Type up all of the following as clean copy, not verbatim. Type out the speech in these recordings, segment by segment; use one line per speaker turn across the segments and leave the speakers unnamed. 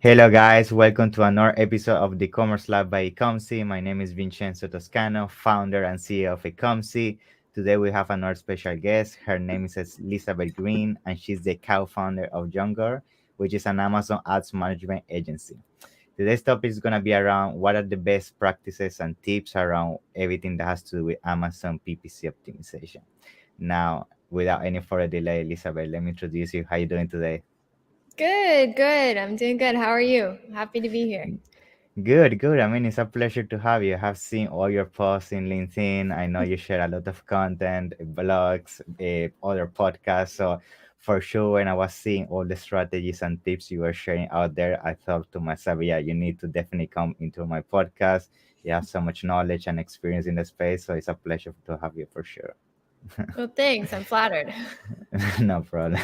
Hello, guys. Welcome to another episode of the Commerce Lab by Ecomcy. My name is Vincenzo Toscano, founder and CEO of Ecomcy. Today, we have another special guest. Her name is Elizabeth Greene, and she's the co-founder of ZONGURU, which is an Amazon ads management agency. Today's topic is going to be around what are the best practices and tips around everything that has to do with Amazon PPC optimization. Now, without any further delay, Elizabeth, let me introduce you. How are you doing today?
Good. I'm doing good. How are you? Happy to be here.
Good, good. I mean, it's a pleasure to have you. I have seen all your posts in LinkedIn. I know you share a lot of content, blogs, other podcasts. So, for sure, when I was seeing all the strategies and tips you were sharing out there, I thought to myself, yeah, you need to definitely come into my podcast. You have so much knowledge and experience in the space. So, it's a pleasure to have you for sure.
Well, thanks. I'm flattered.
No problem.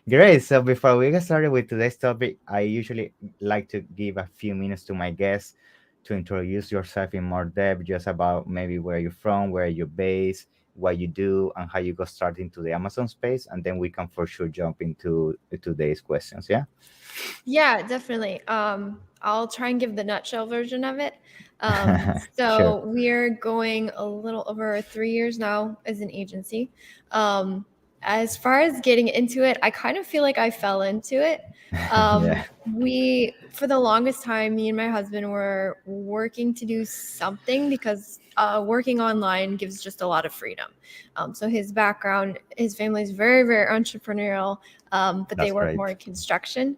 Great. So before we get started with today's topic, I usually like to give a few minutes to my guests to introduce yourself in more depth, just about maybe where you're from, where you're based, what you do, and how you got started into the Amazon space, and then we can for sure jump into today's questions. Yeah.
Yeah, definitely. I'll try and give the nutshell version of it.
Sure.
So we're going a little over 3 years now as an agency. As far as getting into it, I kind of feel like I fell into it.
Yeah.
For the longest time, me and my husband were working to do something because working online gives just a lot of freedom. So his background, his family is very, very entrepreneurial, but they
That's
work more
great.
in construction,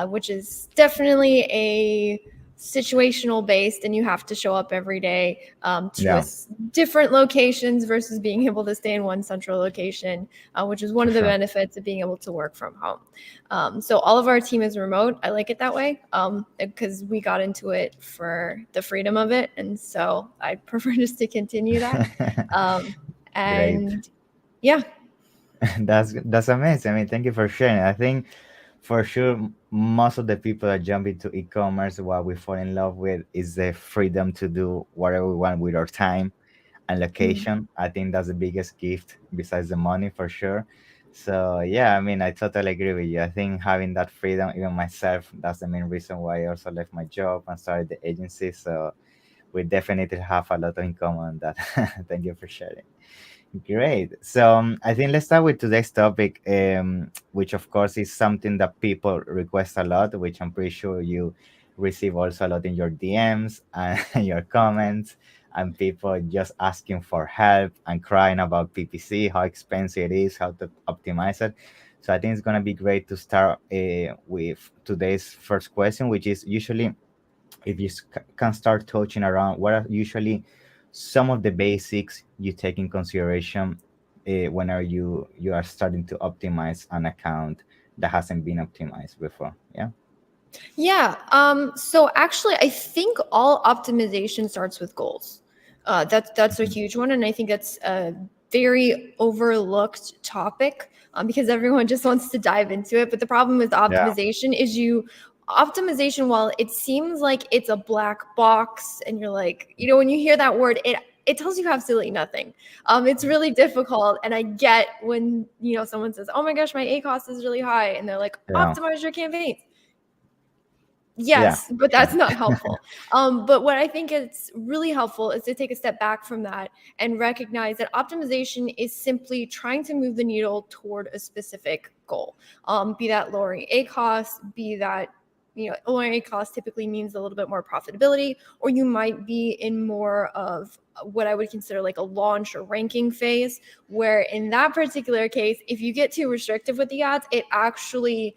which is definitely a situational based, and you have to show up every day to
Yeah,
different locations versus being able to stay in one central location, which is one
for
of the
sure.
benefits of being able to work from home. So all of our team is remote. I like it that way because we got into it for the freedom of it, and so I prefer just to continue that. Um,
Great.
and yeah.
That's amazing. I mean, thank you for sharing. I think for sure most of the people that jump into e-commerce, what we fall in love with is the freedom to do whatever we want with our time and
Mhm.
location. I think that's the biggest gift besides the money for sure. So yeah, I mean, I totally agree with you. I think having that freedom, even myself, that's the main reason why I also left my job and started the agency. So we definitely have a lot in common on that. Thank you for sharing. Great. So I think let's start with today's topic, which of course is something that people request a lot, which I'm pretty sure you receive also a lot in your DMs and your comments, and people just asking for help and crying about PPC, how expensive it is, how to optimize it. So I think it's gonna be great to start with today's first question, which is usually if you can start touching around what are usually some of the basics you take in consideration whenever you are starting to optimize an account that hasn't been optimized before. Yeah.
Yeah. So actually, I think all optimization starts with goals. That's a
Mhm.
huge one, and I think that's a very overlooked topic because everyone just wants to dive into it. But the problem with
Yeah.
optimization is optimization, while it seems like it's a black box, and you're like, when you hear that word, it tells you absolutely nothing. It's really difficult, and I get when someone says, "Oh my gosh, my A cost is really high," and they're like,
Yeah.
"Optimize your campaigns."
Yeah.
Yes,
For
but that's
sure.
not helpful. But what I think is really helpful is to take a step back from that and recognize that optimization is simply trying to move the needle toward a specific goal. Be that lowering A costs, be that lowering A costs typically means a little bit more profitability, or you might be in more of what I would consider like a launch or ranking phase, where in that particular case, if you get too restrictive with the ads, it actually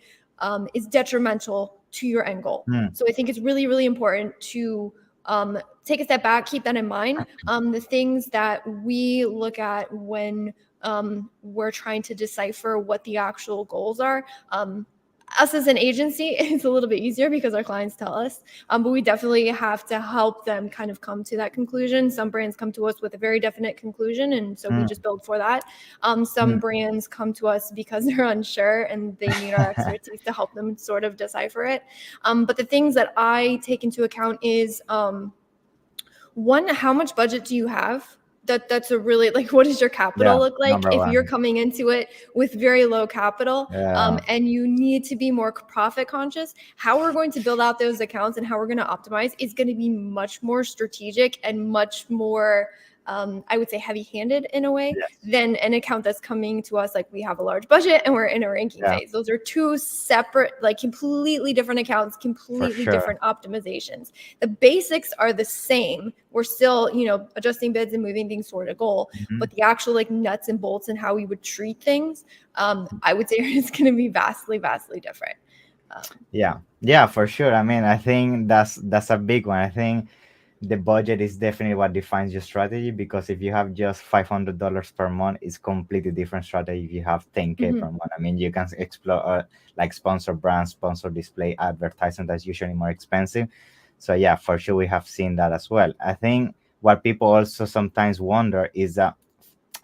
is detrimental to your end goal.
Hmm.
So I think it's really, really important to take a step back, keep that in mind. The things that we look at when we're trying to decipher what the actual goals are. Us as an agency, it's a little bit easier because our clients tell us, but we definitely have to help them kind of come to that conclusion. Some brands come to us with a very definite conclusion, and so we
Hmm.
just build for that. Some
Hmm.
brands come to us because they're unsure and they need our expertise to help them sort of decipher it. But the things that I take into account is one, how much budget do you have? That's a really, like, what does your capital
Yeah,
look like
number
if you're
one.
coming into it with very low capital,
Yeah,
and you need to be more profit conscious? How we're going to build out those accounts and how we're going to optimize is going to be much more strategic and much more, I would say, heavy-handed in a way
yes,
than an account that's coming to us like we have a large budget and we're in a ranking
yeah,
phase. Those are two separate, like, completely different accounts,
for
completely
sure.
different optimizations. The basics are the same. We're still, adjusting bids and moving things toward a goal,
Mhm.
but the actual, like, nuts and bolts and how we would treat things, I would say it's going to be vastly, vastly different.
Yeah, yeah, for sure. I mean, I think that's a big one. I think the budget is definitely what defines your strategy, because if you have just $500 per month, it's completely different strategy if you have 10K
Mhm.
per month. I mean, you can explore like sponsor brands, sponsor display advertising, that's usually more expensive. So yeah, for sure we have seen that as well. I think what people also sometimes wonder is that,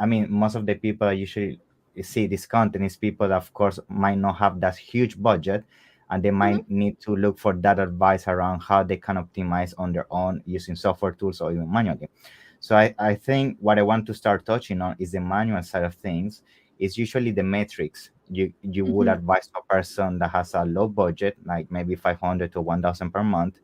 I mean, most of the people that usually see this content is people that, of course, might not have that huge budget, and they
Mhm.
might need to look for that advice around how they can optimize on their own using software tools or even manually. So I think what I want to start touching on is the manual side of things. Is usually the metrics you would
Mhm.
advise to a person that has a low budget, like maybe 500 to 1,000 per month.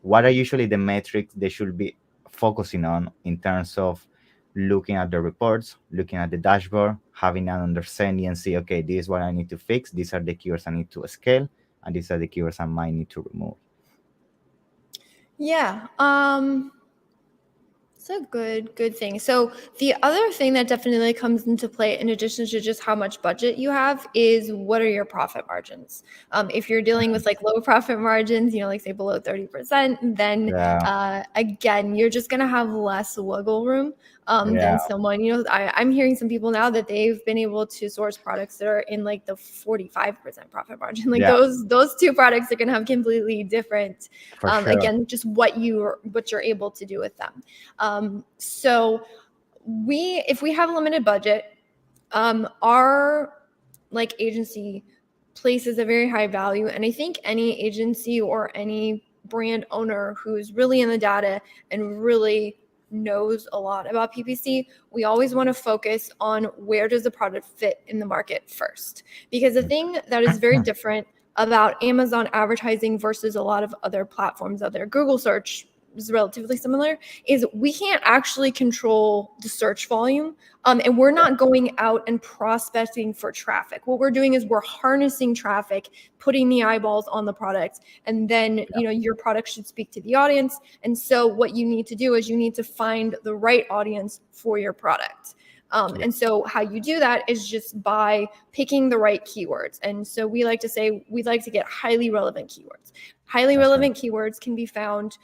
What are usually the metrics they should be focusing on in terms of looking at the reports, looking at the dashboard, having an understanding and see, okay, this is what I need to fix. These are the keywords I need to scale, and these are the keywords I might need to remove.
Yeah. It's a good thing. So the other thing that definitely comes into play, in addition to just how much budget you have, is what are your profit margins? If you're dealing with like low profit margins, like say below 30%, then
Yeah,
again, you're just gonna have less wiggle room
yeah,
than someone. I'm hearing some people now that they've been able to source products that are in like the 45% profit margin. Like
yeah,
those two products are gonna have completely different,
for sure.
again, just what you're able to do with them. So if we have a limited budget, our like agency places a very high value, and I think any agency or any brand owner who's really in the data and really knows a lot about PPC, we always want to focus on where does the product fit in the market first. Because the thing that is very different about Amazon advertising versus a lot of other platforms out there, Google search is relatively similar, is we can't actually control the search volume, and we're not going out and prospecting for traffic. What we're doing is we're harnessing traffic, putting the eyeballs on the product, and then your product should speak to the audience. And so what you need to do is you need to find the right audience for your product.
Yeah,
And so how you do that is just by picking the right keywords. And so we like to say we'd like to get highly relevant keywords. Highly
that's right.
relevant keywords can be found.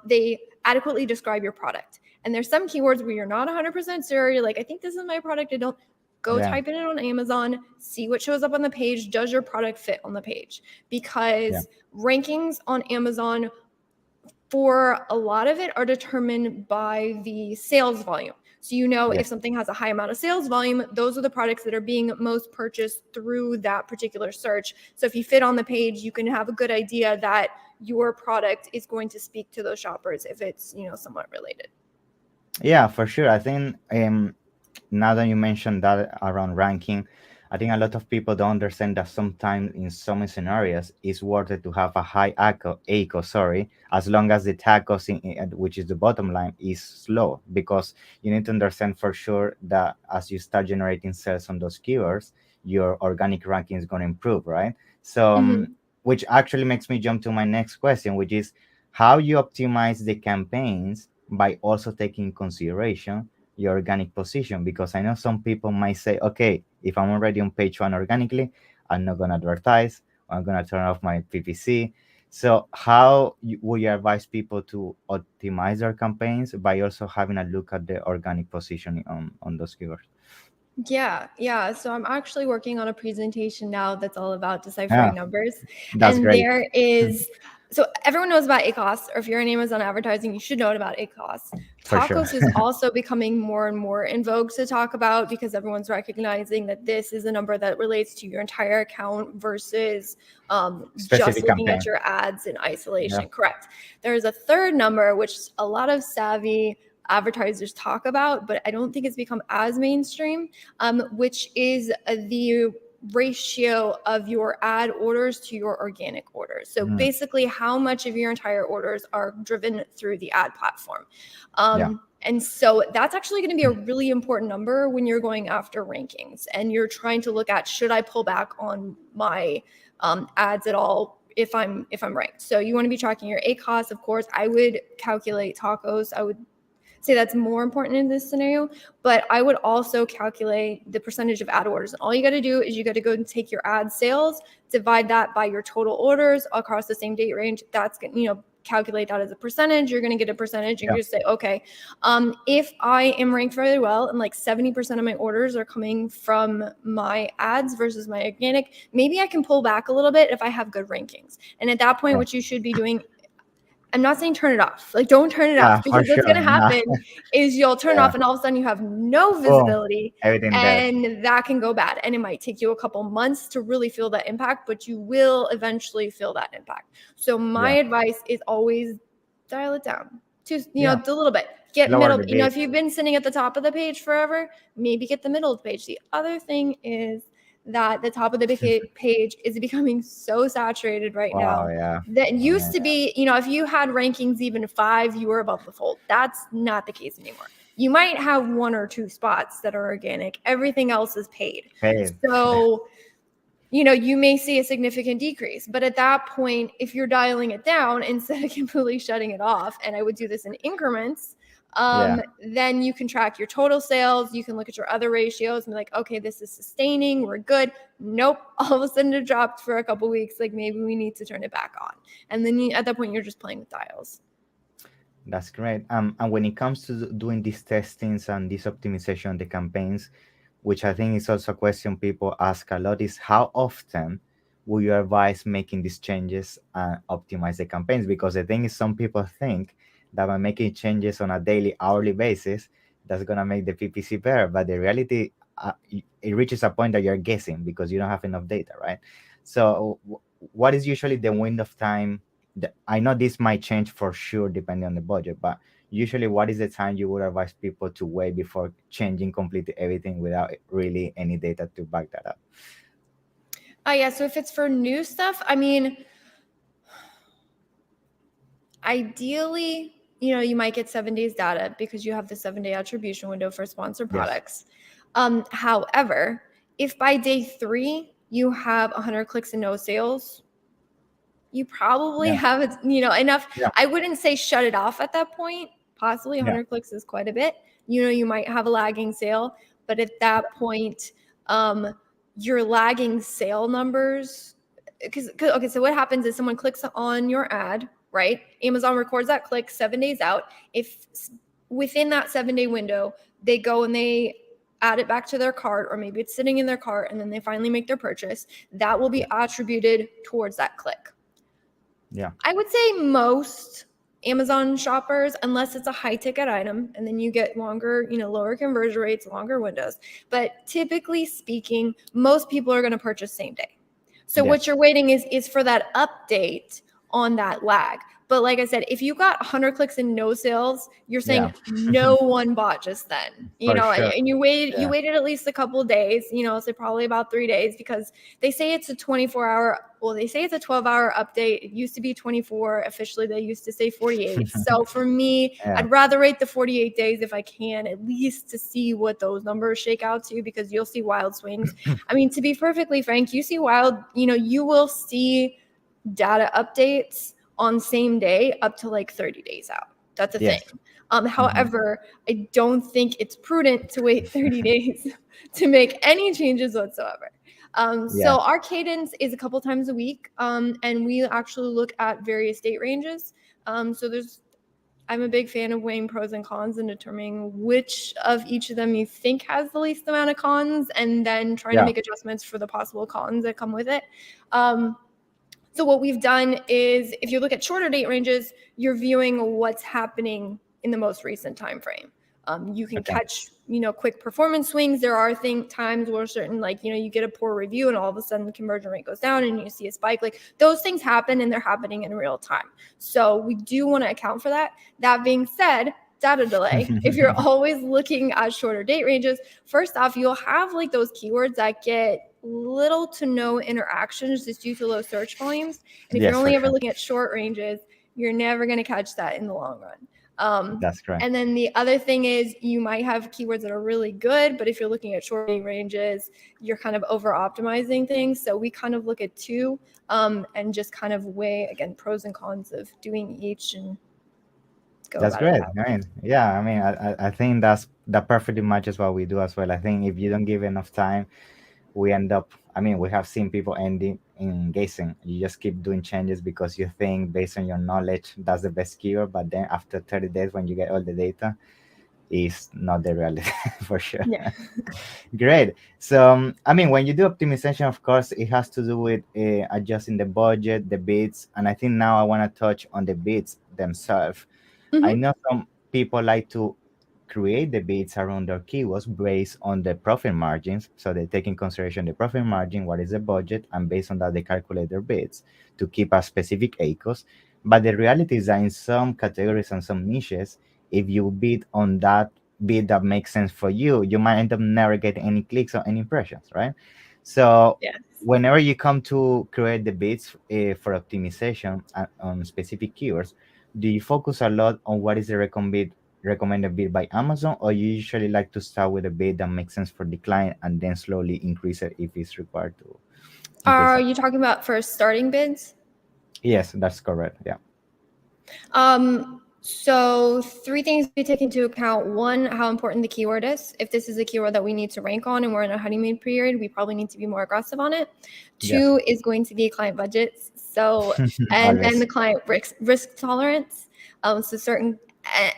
They adequately describe your product. And there's some keywords where you're not 100% sure. You're like, I think this is my product. I don't. Go
Yeah,
type in it on Amazon, see what shows up on the page. Does your product fit on the page?
yeah,
Because rankings on Amazon, for a lot of it, are determined by the sales volume. So
yeah.
if something has a high amount of sales volume, those are the products that are being most purchased through that particular search. So if you fit on the page, you can have a good idea that your product is going to speak to those shoppers if it's, somewhat related.
Yeah, for sure. I think now that you mentioned that around ranking, I think a lot of people don't understand that sometimes in some scenarios it's worth it to have a high ACO, sorry, as long as the tacos, which is the bottom line, is slow, because you need to understand for sure that as you start generating sales on those keywords, your organic ranking is going to improve, right? So,
Mm-hmm.
which actually makes me jump to my next question, which is how you optimize the campaigns by also taking in consideration your organic position, because I know some people might say, okay, if I'm already on page one organically, I'm not going to advertise, I'm going to turn off my PPC. So how would you advise people to optimize their campaigns by also having a look at the organic positioning on those keywords?
Yeah. So I'm actually working on a presentation now that's all about
Yeah,
deciphering numbers.
that's
And
great.
there is, so everyone knows about 𝐂𝐻, or if you're in Amazon advertising, you should know about 𝐂𝐻.
For sure.
Tacos is also becoming more and more in vogue to talk about, because everyone's recognizing that this is a number that relates to your entire account versus just
Specific
looking at
campaign.
your ads in
Yeah.
isolation. Correct. There's a third number, which a lot of savvy advertisers talk about, but I don't think it's become as mainstream, which is the ratio of your ad orders to your organic orders. So basically how much of your entire orders are driven through the ad platform. And so that's actually going to be a really important number when you're going after rankings and you're trying to look at, should I pull back on my ads at all if I'm ranked? So you want to be tracking your ACoS, of course. I would calculate tacos. I would say that's more important in this scenario, but I would also calculate the percentage of ad orders. And all you got to do is you got to go and take your ad sales, divide that by your total orders across the same date range. That's going to, calculate that as a percentage. You're going to get a percentage and you just say, okay, if I am ranked very well and like 70% of my orders are coming from my ads versus my organic, maybe I can pull back a little bit if I have good rankings. And at that point, what you should be doing, I'm not saying turn it off. Like, don't turn it off, because what's going to happen is you'll turn it off and all of a sudden you have no visibility and that can go bad. And it might take you a couple months to really feel that impact, but you will eventually feel that impact. So my advice is always dial it down to, a little bit. Get middle, if you've been sitting at the top of the page forever, maybe get the middle of the page. The other thing is that the top of the page is becoming so saturated right now that used to be, if you had rankings even 5, you were above the fold. That's not the case anymore. You might have 1 or 2 spots that are organic. Everything else is paid. So, you may see a significant decrease, but at that point, if you're dialing it down instead of completely shutting it off, and I would do this in increments, then you can track your total sales. You can look at your other ratios and be like, okay, this is sustaining. We're good. Nope. All of a sudden it dropped for a couple weeks. Like, maybe we need to turn it back on. And then at that point, you're just playing with dials.
That's great. And when it comes to doing these testings and this optimization of the campaigns, which I think is also a question people ask a lot, is how often will you advise making these changes and optimize the campaigns? Because the thing is, some people think that by making changes on a daily, hourly basis, that's going to make the PPC better. But the reality, it reaches a point that you're guessing because you don't have enough data, right? So what is usually the window of time? I know this might change for sure depending on the budget, but usually what is the time you would advise people to wait before changing completely everything without really any data to back that up?
So if it's for new stuff, ideally, you might get 7 days data because you have the 7-day attribution window for sponsored products. However, if by day 3 you have 100 clicks and no sales, you probably have enough. I wouldn't say shut it off at that point. Possibly 100 clicks is quite a bit. You might have a lagging sale, but at that point, your lagging sale numbers, okay, so what happens is someone clicks on your ad, right? Amazon records that click 7 days out. If within that 7-day window, they go and they add it back to their cart, or maybe it's sitting in their cart and then they finally make their purchase, that will be attributed towards that click. I would say most Amazon shoppers, unless it's a high ticket item, and then you get longer, lower conversion rates, longer windows. But typically speaking, most people are going to purchase same day. So what you're waiting is for that update on that lag. But like I said, if you got 100 clicks and no sales, you're saying no one bought just then, and you waited at least a couple of days, so probably about 3 days, because they say it's a 12-hour update. It used to be 24. Officially, they used to say 48. So for me, I'd rather wait the 48 days if I can, at least to see what those numbers shake out to, because you'll see wild swings. To be perfectly frank, you will see data updates on same day up to like 30 days out. That's a thing. However, I don't think it's prudent to wait 30 days to make any changes whatsoever. So our cadence is a couple times a week, and we actually look at various date ranges. I'm a big fan of weighing pros and cons and determining which of each of them you think has the least amount of cons, and then trying to make adjustments for the possible cons that come with it. So what we've done is, if you look at shorter date ranges, you're viewing what's happening in the most recent time frame. You can catch, quick performance swings. There are times where certain, you get a poor review and all of a sudden the conversion rate goes down and you see a spike. Like, those things happen and they're happening in real time. So we do want to account for that. That being said, data delay. If you're always looking at shorter date ranges, first off, you'll have like those keywords that get little to no interactions just due to low search volumes. And if
Yes,
you're
for
only ever
sure.
looking at short ranges, you're never going to catch that in the long run.
That's correct.
And then the other thing is you might have keywords that are really good, but if you're looking at short ranges, you're kind of over optimizing things. So we kind of look at two and just kind of weigh, again, pros and cons of doing each and go
That's
about it
great.
that way.
I mean, yeah, I mean, I think that perfectly matches what we do as well. I think if you don't give enough time, we end up, I mean, we have seen people ending in guessing. You just keep doing changes because you think based on your knowledge that's the best keyword, but then after 30 days when you get all the data, is not the reality for sure.
Yeah.
Great. So, I mean, when you do optimization, of course, it has to do with adjusting the budget, the bids, and I think now I want to touch on the bids themselves. I
Mhm.
know some people like to create the bids around their keywords based on the profit margins. So they take in consideration the profit margin, what is the budget, and based on that, they calculate their bids to keep a specific ACOS. But the reality is that in some categories and some niches, if you bid on that bid that makes sense for you, you might end up never getting any clicks or any impressions, right? So
Yes.
whenever you come to create the bids for optimization on specific keywords, do you focus a lot on what is the recommended bid by Amazon, or you usually like to start with a bid that makes sense for the client and then slowly increase it if it's required to increase
Are
it?
you talking about for starting bids?
Yes, that's correct. Yeah.
So three things we take into account. One, how important the keyword is. If this is a keyword that we need to rank on and we're in a honeymoon period, we probably need to be more aggressive on it.
Yes.
Two is going to be client budgets. So, and then
Always.
the client risk tolerance. So certain,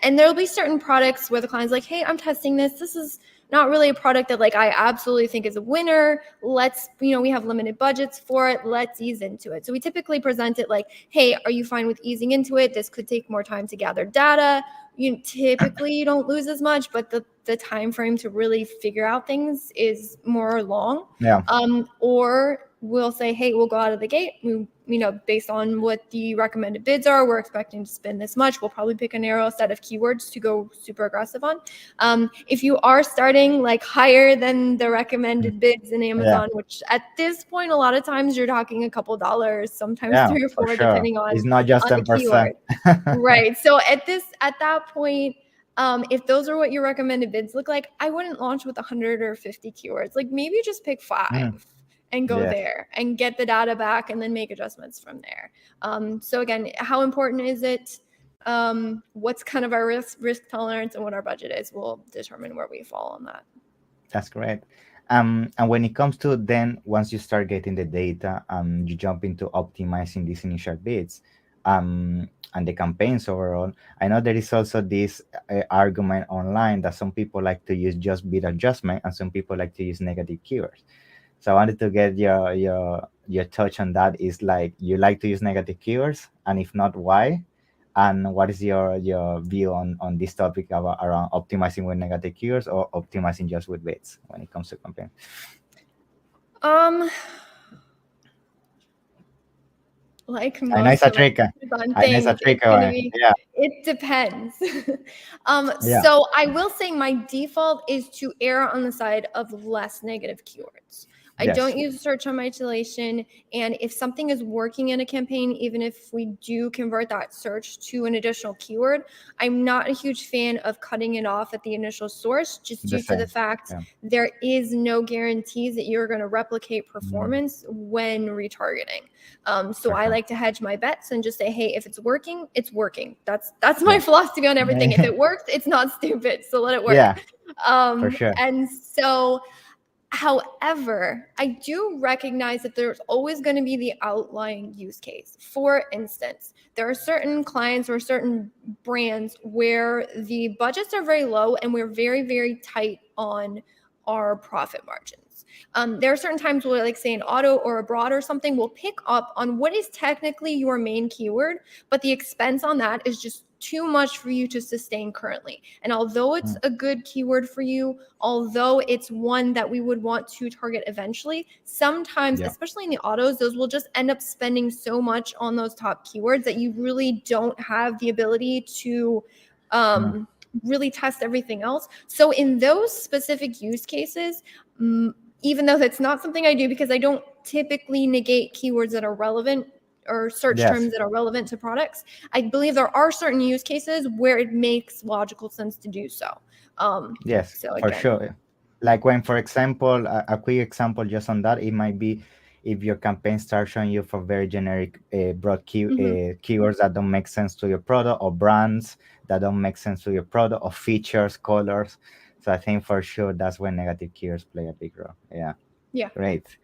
and there'll be certain products where the client's like, hey, I'm testing this. This is not really a product that like I absolutely think is a winner. Let's, we have limited budgets for it. Let's ease into it. So we typically present it like, hey, are you fine with easing into it? This could take more time to gather data. You don't lose as much, but the time frame to really figure out things is more long.
Yeah.
Or we'll say, hey, we'll go out of the gate. Based on what the recommended bids are, we're expecting to spend this much. We'll probably pick a narrow set of keywords to go super aggressive on. If you are starting like higher than the recommended bids in Amazon, which at this point, a lot of times you're talking a couple dollars, sometimes
Yeah,
$3 or
for
$4,
sure.
depending on
It's not just
the
10%.
keyword. Right. So at that point, if those are what your recommended bids look like, I wouldn't launch with 100 or 50 keywords. Like maybe just pick 5 and go
Yes.
there and get the data back and then make adjustments from there. So again, how important is it? What's kind of our risk tolerance and what our budget is will determine where we fall on that.
That's great. And when it comes to then, once you start getting the data, you jump into optimizing these initial bids, and the campaigns overall. I know there is also this argument online that some people like to use just bid adjustment, and some people like to use negative keywords. So I wanted to get your touch on that. Is like you like to use negative keywords, and if not, why? And what is your view on this topic around optimizing with negative keywords or optimizing just with bids when it comes to campaign?
Like
I know it's
most
a
of
trick.
on
I know it's a
things,
trick.
it's gonna be.
Yeah.
It depends.
Yeah.
So I will say my default is to err on the side of less negative keywords. I
Yes.
don't use search on isolation, and if something is working in a campaign, even if we do convert that search to an additional keyword, I'm not a huge fan of cutting it off at the initial source, just
The
due to the
same.
fact
Yeah.
there is no guarantees that you're going to replicate performance when retargeting. So I like to hedge my bets and just say, hey, if it's working, it's working. That's my philosophy on everything. If it works, it's not stupid. So let it work.
Yeah, for sure.
And so, however, I do recognize that there's always going to be the outlying use case. For instance, there are certain clients or certain brands where the budgets are very low and we're very, very tight on our profit margins. There are certain times where, like, say, an auto or abroad or something will pick up on what is technically your main keyword, but the expense on that is just too much for you to sustain currently. And although it's a good keyword for you, although it's one that we would want to target eventually, sometimes, especially in the autos, those will just end up spending so much on those top keywords that you really don't have the ability to really test everything else. So in those specific use cases, even though that's not something I do because I don't typically negate keywords that are relevant or search
Yes.
terms that are relevant to products, I believe there are certain use cases where it makes logical sense to do so.
Yes,
So
for
again,
sure. Like when, for example, a quick example just on that, it might be if your campaign starts showing you for very generic, broad keywords that don't make sense to your product, or brands that don't make sense to your product, or features, colors. So I think for sure that's when negative keywords play a big role. Yeah,
yeah.
great.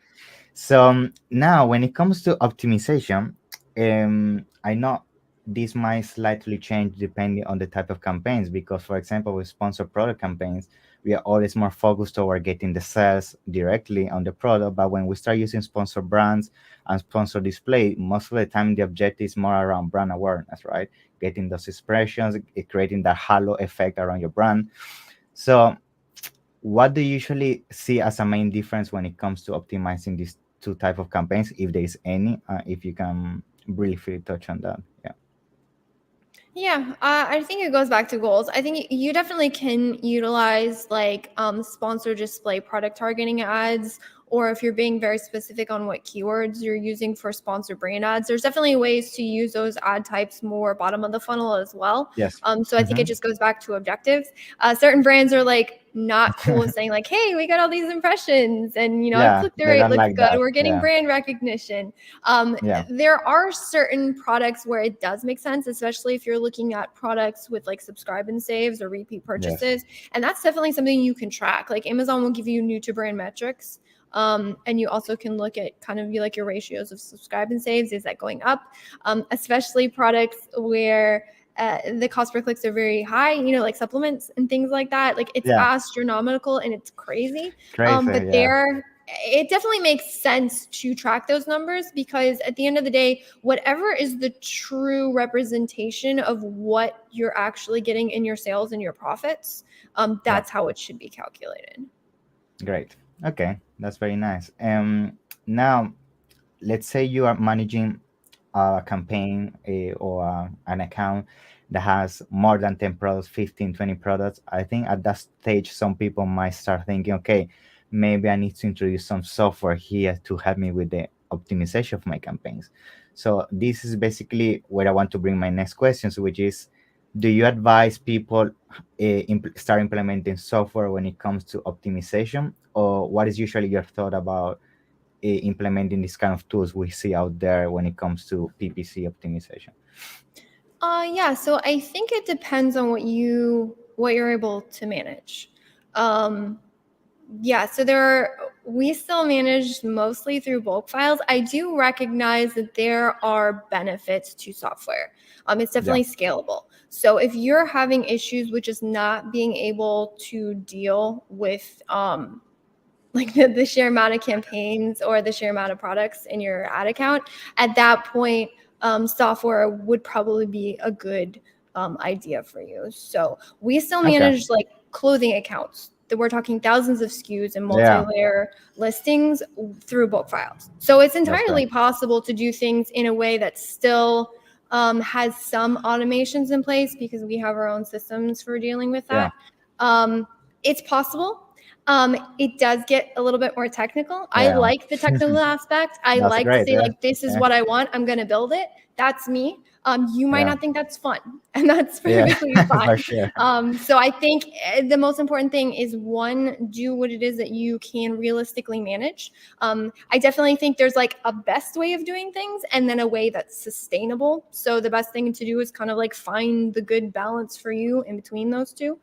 So now, when it comes to optimization, I know this might slightly change depending on the type of campaigns. Because, for example, with sponsored product campaigns, we are always more focused toward getting the sales directly on the product. But when we start using sponsored brands and sponsored display, most of the time the objective is more around brand awareness, right? Getting those expressions, creating that halo effect around your brand. So what do you usually see as a main difference when it comes to optimizing these two type of campaigns, if there is any? If you can briefly touch on that. Yeah.
Yeah, I think it goes back to goals. I think you definitely can utilize like sponsor display product targeting ads, or if you're being very specific on what keywords you're using for sponsor brand ads, there's definitely ways to use those ad types more bottom of the funnel as well.
Yes.
So I think it just goes back to objectives. Certain brands are like not cool with saying like, hey, we got all these impressions and our
Yeah,
click-through
they
rate
don't
looks
like
good.
that.
We're getting
Yeah.
brand recognition.
Yeah.
There are certain products where it does make sense, especially if you're looking at products with like subscribe and saves or repeat
Yes.
purchases. And that's definitely something you can track. Like Amazon will give you new to brand metrics. And you also can look at kind of like your ratios of subscribe and saves. Is that going up? Especially products where the cost per clicks are very high, like supplements and things like that. Like it's
Yeah.
astronomical and it's crazy.
Crazy.
But
Yeah.
it definitely makes sense to track those numbers, because at the end of the day, whatever is the true representation of what you're actually getting in your sales and your profits, that's how it should be calculated.
Great. Okay, that's very nice. Now, let's say you are managing a campaign, or an account that has more than 10 products, 15, 20 products. I think at that stage, some people might start thinking, okay, maybe I need to introduce some software here to help me with the optimization of my campaigns. So this is basically where I want to bring my next questions, which is, do you advise people start implementing software when it comes to optimization? Or what is usually your thought about implementing these kind of tools we see out there when it comes to PPC optimization?
Yeah, so I think it depends on what you're able to manage. Yeah, so we still manage mostly through bulk files. I do recognize that there are benefits to software. It's
Yeah.
definitely scalable. So if you're having issues with just not being able to deal with like the sheer amount of campaigns or the sheer amount of products in your ad account, at that point, software would probably be a good idea for you. So we still
Okay.
manage like clothing accounts that we're talking thousands of SKUs and
Yeah,
multi-layer listings through bulk files. So it's
that's great.
entirely possible to do things in a way that still has some automations in place, because we have our own systems for dealing with
Yeah.
that. It's possible. It does get a little bit more technical. I
Yeah.
like the technical aspect. I
That's
like to
great.
say
Yeah.
like, this is
Yeah.
what I want. I'm going to build it. That's me. You might
Yeah.
not think that's fun, and that's
Yeah.
perfectly fine.
For sure.
So I think the most important thing is, one, do what it is that you can realistically manage. I definitely think there's like a best way of doing things and then a way that's sustainable. So the best thing to do is kind of like find the good balance for you in between those two.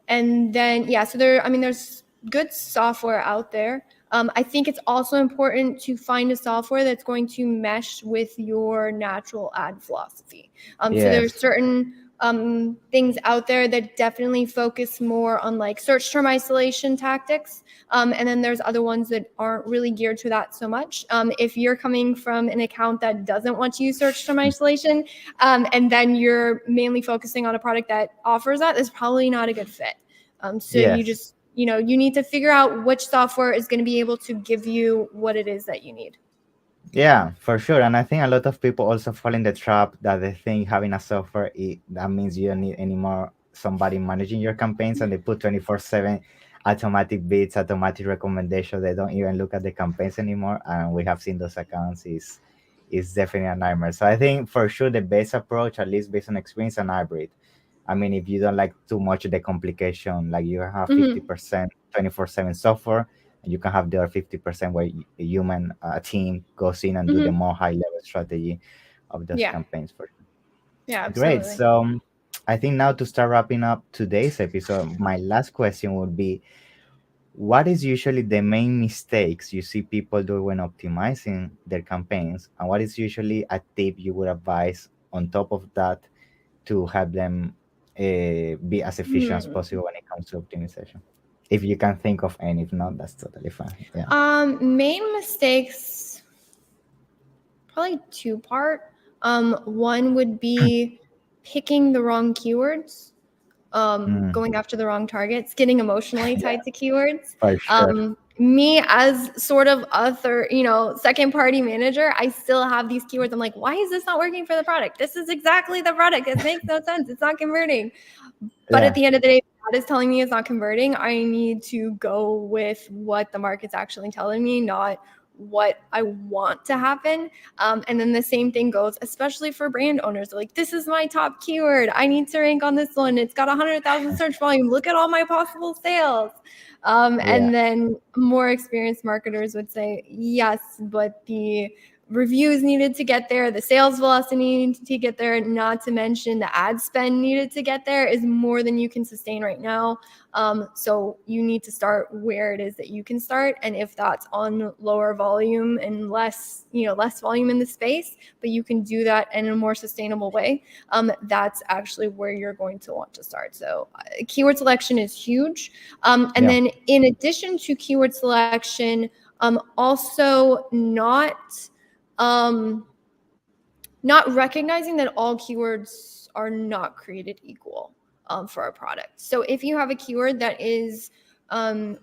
And then, yeah, so there's good software out there. I think it's also important to find a software that's going to mesh with your natural ad philosophy. So there's
Yes.
certain things out there that definitely focus more on like search term isolation tactics. And then there's other ones that aren't really geared to that so much. If you're coming from an account that doesn't want to use search term isolation, and then you're mainly focusing on a product that offers that, that's probably not a good fit. So you
Yes.
just, you need to figure out which software is going to be able to give you what it is that you need.
Yeah, for sure. And I think a lot of people also fall in the trap that they think having a software, that means you don't need any more somebody managing your campaigns and they put 24/7 automatic bids, automatic recommendations. They don't even look at the campaigns anymore, and we have seen those accounts is definitely a nightmare. So I think for sure the best approach, at least based on experience, and hybrid. I mean, if you don't like too much of the complication, like you have
Mhm.
50% 24/7 software, and you can have the other 50% where a human team goes in and do the
Mhm.
more high level strategy of those
Yeah.
campaigns for sure.
Yeah,
Great.
absolutely.
So I think now to start wrapping up today's episode, my last question would be, what is usually the main mistakes you see people do when optimizing their campaigns? And what is usually a tip you would advise on top of that to help them be as efficient as
Hmm.
possible when it comes to optimization? If you can think of any, if not, that's totally fine. Yeah.
Main mistakes, probably two-part. One would be picking the wrong keywords,
Mm,
going after the wrong targets, getting emotionally
yeah,
tied to keywords.
for sure.
Me as sort of a third, second party manager, I still have these keywords. I'm like, why is this not working for the product? This is exactly the product. It makes no sense. It's not converting. But at
Yeah.
the end of the day, God is telling me it's not converting. I need to go with what the market's actually telling me, not what I want to happen. And then the same thing goes, especially for brand owners. Like, this is my top keyword. I need to rank on this one. It's got 100,000 search volume. Look at all my possible sales.
Yeah.
And then more experienced marketers would say, yes, but the reviews needed to get there, the sales velocity needed to get there, not to mention the ad spend needed to get there is more than you can sustain right now. So you need to start where it is that you can start. And if that's on lower volume and less volume in the space, but you can do that in a more sustainable way, that's actually where you're going to want to start. So keyword selection is huge. And
Yeah.
then in addition to keyword selection, also not recognizing that all keywords are not created equal for our product. So if you have a keyword that is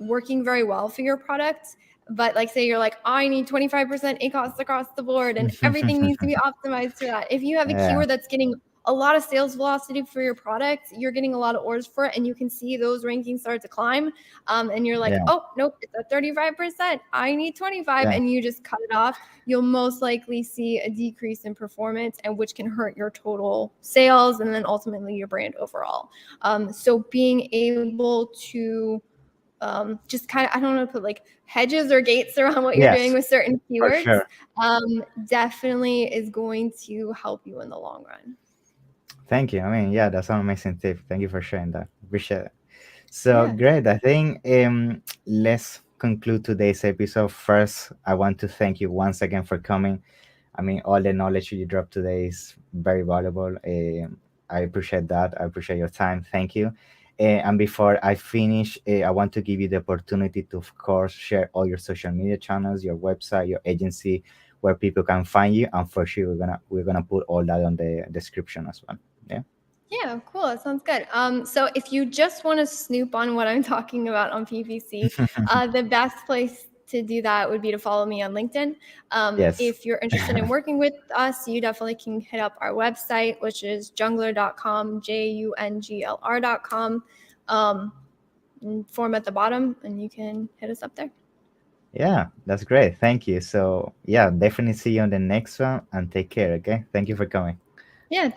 working very well for your product, but like say you're like, I need 25% ACOS across the board and everything needs to be optimized for that. If you have a
Yeah.
keyword that's getting a lot of sales velocity for your product, you're getting a lot of orders for it, and you can see those rankings start to climb, and you're like,
Yeah.
oh, nope, it's at 35%. I need 25,
Yeah.
and you just cut it off. You'll most likely see a decrease in performance, and which can hurt your total sales and then ultimately your brand overall. So being able to just kind of, I don't know, put like hedges or gates around what you're doing
Yes,
with certain
for
keywords,
sure.
definitely is going to help you in the long run.
Thank you. I mean, yeah, that's an amazing tip. Thank you for sharing that. Appreciate it. So
Yeah.
great. I think let's conclude today's episode. First, I want to thank you once again for coming. I mean, all the knowledge you dropped today is very valuable. I appreciate that. I appreciate your time. Thank you. And before I finish, I want to give you the opportunity to, of course, share all your social media channels, your website, your agency, where people can find you. And for sure, we're gonna put all that on the description as well. Yeah.
Yeah, cool. That sounds good. So if you just want to snoop on what I'm talking about on PPC, the best place to do that would be to follow me on LinkedIn.
Yes.
If you're interested in working with us, you definitely can hit up our website, which is jungler.com, JUNGLR.com. Form at the bottom, and you can hit us up there.
Yeah, that's great. Thank you. So yeah, definitely see you on the next one and take care. Okay. Thank you for coming.
Yeah.